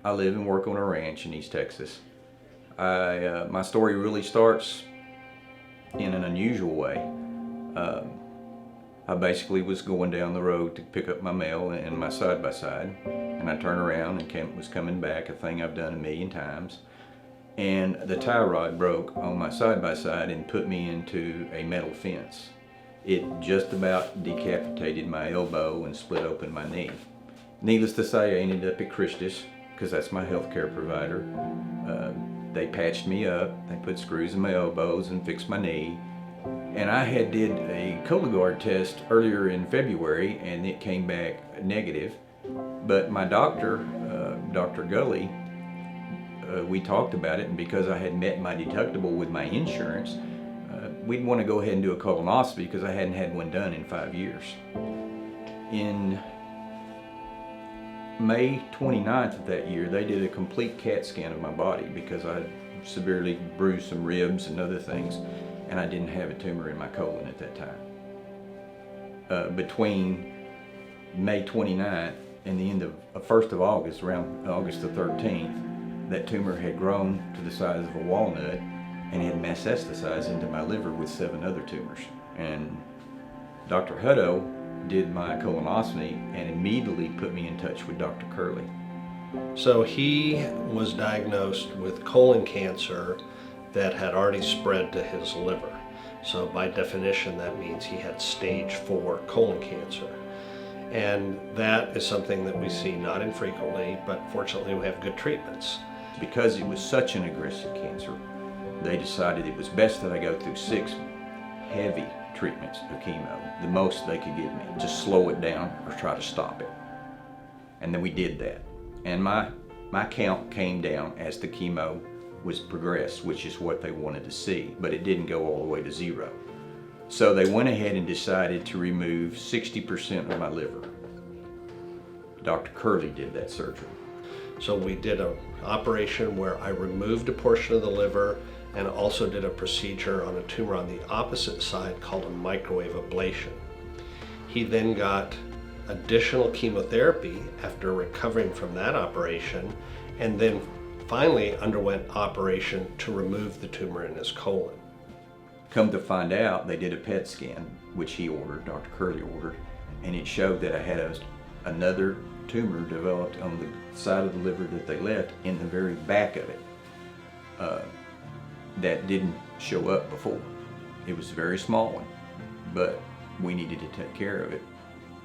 I live and work on a ranch in East Texas. My story really starts in an unusual way. I basically was going down the road to pick up my mail and my side-by-side, and I turned around and was coming back, a thing I've done a million times, and the tie rod broke on my side-by-side and put me into a metal fence. It just about decapitated my elbow and split open my knee. Needless to say, I ended up at Christus, because that's my healthcare provider. They patched me up, they put screws in my elbows and fixed my knee. And I had did a Cologuard test earlier in February, and it came back negative. But my doctor, Dr. Gully, we talked about it, and because I had met my deductible with my insurance, we'd want to go ahead and do a colonoscopy because I hadn't had one done in 5 years. In May 29th of that year, they did a complete CAT scan of my body because I had severely bruised some ribs and other things, and I didn't have a tumor in my colon at that time. Between May 29th and the end of 1st of August, around August the 13th, that tumor had grown to the size of a walnut and had metastasized into my liver with 7 other tumors. And Dr. Hutto did my colonoscopy and immediately put me in touch with Dr. Curley. So he was diagnosed with colon cancer that had already spread to his liver. So by definition, that means he had stage 4 colon cancer. And that is something that we see not infrequently, but fortunately we have good treatments. Because it was such an aggressive cancer, they decided it was best that I go through 6 heavy treatments of chemo, the most they could give me, to slow it down or try to stop it. And then we did that. And my count came down as the chemo was progressed, which is what they wanted to see, but it didn't go all the way to 0. So they went ahead and decided to remove 60% of my liver. Dr. Curley did that surgery. So we did an operation where I removed a portion of the liver and also did a procedure on a tumor on the opposite side called a microwave ablation. He then got additional chemotherapy after recovering from that operation, and then finally underwent operation to remove the tumor in his colon. Come to find out, they did a PET scan, which he ordered, Dr. Curley ordered, and it showed that I had another tumor developed on the side of the liver that they left in the very back of it. That didn't show up before. It was a very small one, but we needed to take care of it.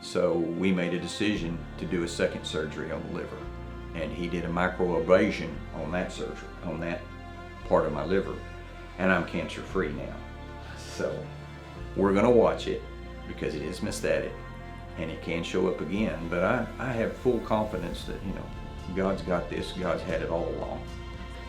So we made a decision to do a second surgery on the liver, and he did a microablation on that surgery, on that part of my liver, and I'm cancer-free now. So we're gonna watch it because it is metastatic and it can show up again, but I have full confidence that, God's got this, God's had it all along.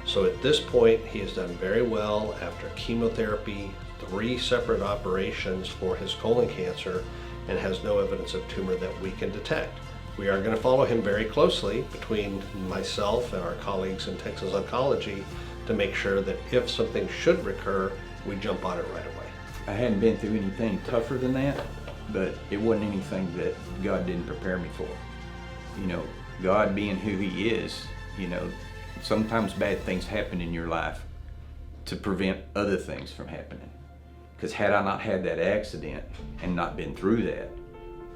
So at this point, he has done very well after chemotherapy, 3 separate operations for his colon cancer, and has no evidence of tumor that we can detect. We are going to follow him very closely between myself and our colleagues in Texas Oncology to make sure that if something should recur, we jump on it right away. I hadn't been through anything tougher than that, but it wasn't anything that God didn't prepare me for. God being who He is, sometimes bad things happen in your life to prevent other things from happening. Because had I not had that accident and not been through that,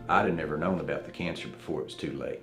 I'd have never known about the cancer before it was too late.